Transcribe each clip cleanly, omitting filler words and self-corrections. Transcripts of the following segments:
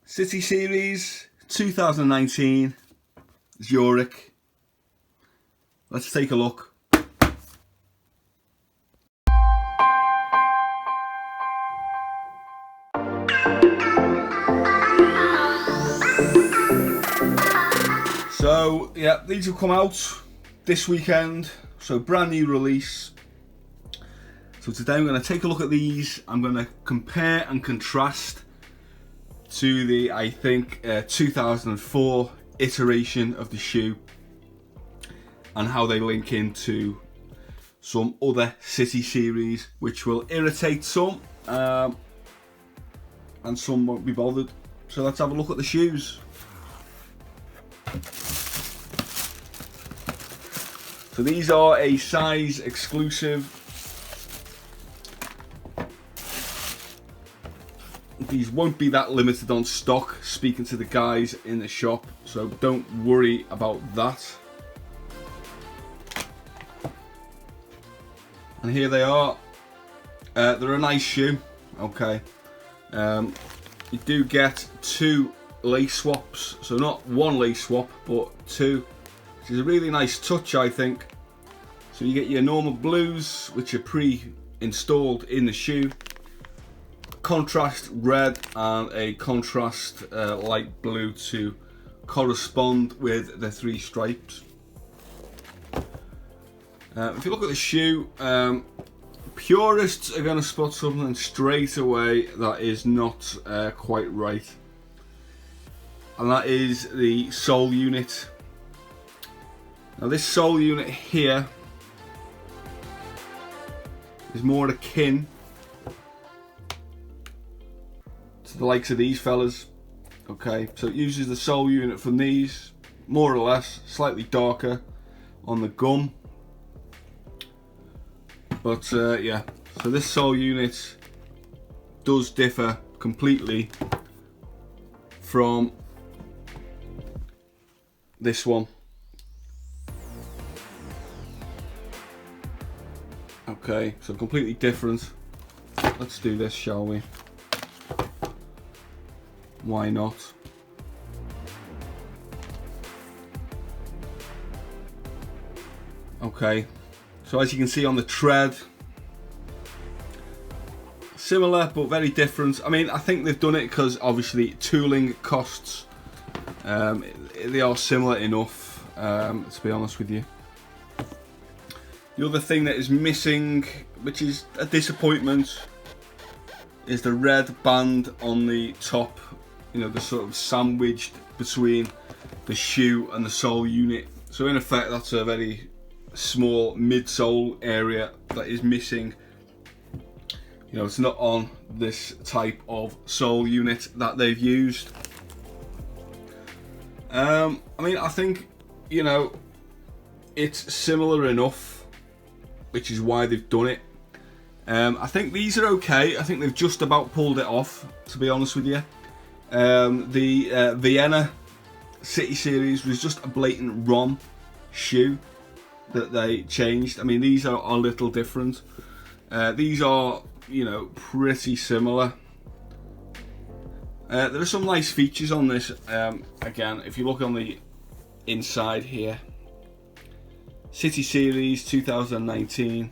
City Series 2019 Zurich. Let's take a look. So yeah, these have come out this weekend, so brand new release. So today I'm going to take a look at these. I'm going to compare and contrast to the, I think, 2004 iteration of the shoe and how they link into some other City Series, which will irritate some and some won't be bothered. So let's have a look at the shoes. So these are a size exclusive. These won't be that limited on stock, speaking to the guys in the shop, so don't worry about that. And here they are. They're a nice shoe, okay. You do get two lace swaps, so not one lace swap, but two, which is a really nice touch, I think. So you get your normal blues, which are pre-installed in the shoe, contrast red and a contrast light blue to correspond with the three stripes. If you look at the shoe, purists are going to spot something straight away that is not quite right, and that is the sole unit. Now this sole unit here is more akin to the likes of these fellas. Okay, so it uses the sole unit from these, more or less, slightly darker on the gum. But yeah, so this sole unit does differ completely from this one. Okay, so completely different. Let's do this, shall we? Why not? Okay, so as you can see on the tread, similar but very different. I mean, I think they've done it because obviously tooling costs. They are similar enough, to be honest with you. The other thing that is missing, which is a disappointment, is the red band on the top. You know, the sort of sandwiched between the shoe and the sole unit. So in effect, that's a very small midsole area that is missing. You know, it's not on this type of sole unit that they've used. I mean, I think, you know, it's similar enough, which is why they've done it. I think these are okay. I think they've just about pulled it off, to be honest with you. The Vienna City Series was just a blatant ROM shoe that they changed. I mean, these are a little different. These are, you know, pretty similar. There are some nice features on this. Again, if you look on the inside here, City Series 2019.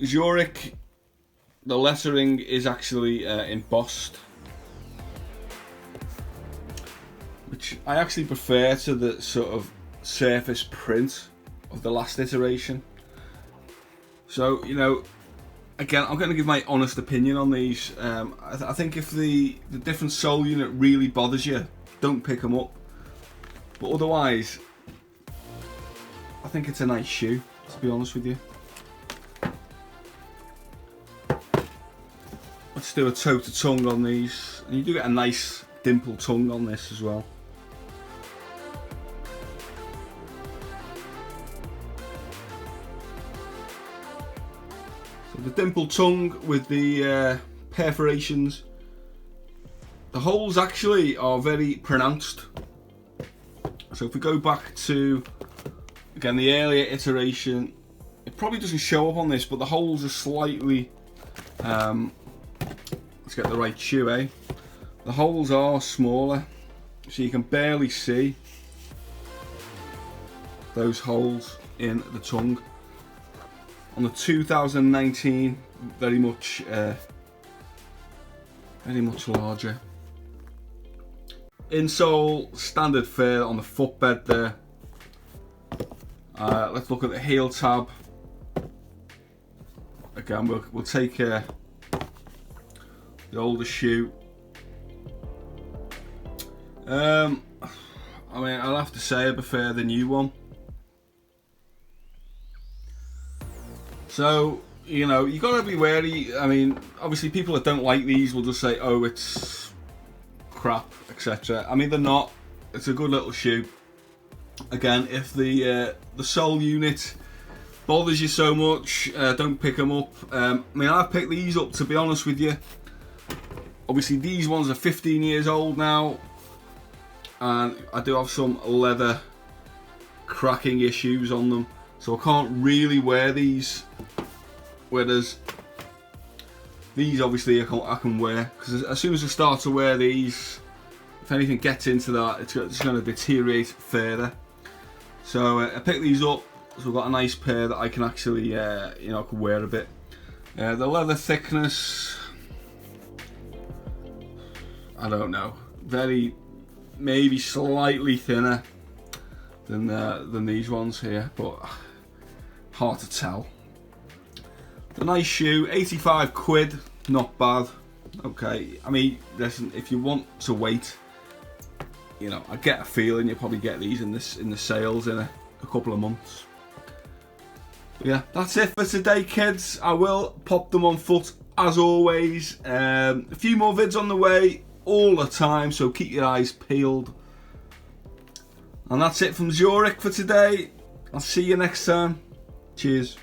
Zurich, the lettering is actually embossed, which I actually prefer to the sort of surface print of the last iteration. So, you know, again, I'm going to give my honest opinion on these. I think if the different sole unit really bothers you, don't pick them up. But otherwise, I think it's a nice shoe, to be honest with you. Let's do a toe to tongue on these. And you do get a nice dimple tongue on this as well. So the dimple tongue with the perforations. The holes actually are very pronounced. So if we go back to, again, the earlier iteration, it probably doesn't show up on this, but the holes are slightly, let's get the right shoe, The holes are smaller, so you can barely see those holes in the tongue. On the 2019, very much larger. Insole, standard fare on the footbed there. Let's look at the heel tab. Again, we'll take the older shoe. I mean, I'll have to say I prefer the new one. So, you know, you gotta be wary. I mean, obviously people that don't like these will just say, oh, it's crap, etc. I mean, they're not. It's a good little shoe. Again, if the sole unit bothers you so much, don't pick them up. I mean, I picked these up, to be honest with you. Obviously, these ones are 15 years old now, and I do have some leather cracking issues on them, so I can't really wear these. Whereas these, obviously, I can wear, because as soon as I start to wear these, if anything gets into that, it's going to deteriorate further. So I picked these up, so I've got a nice pair that I can actually, you know, I can wear a bit. The leather thickness, I don't know, maybe slightly thinner than these ones here, but hard to tell. The nice shoe, 85 quid, not bad. Okay, I mean, listen, if you want to wait, you know, I get a feeling you'll probably get these in the sales in a couple of months. But yeah, that's it for today, kids. I will pop them on foot as always. A few more vids on the way all the time, so keep your eyes peeled. And that's it from Zurich for today. I'll see you next time. Cheers.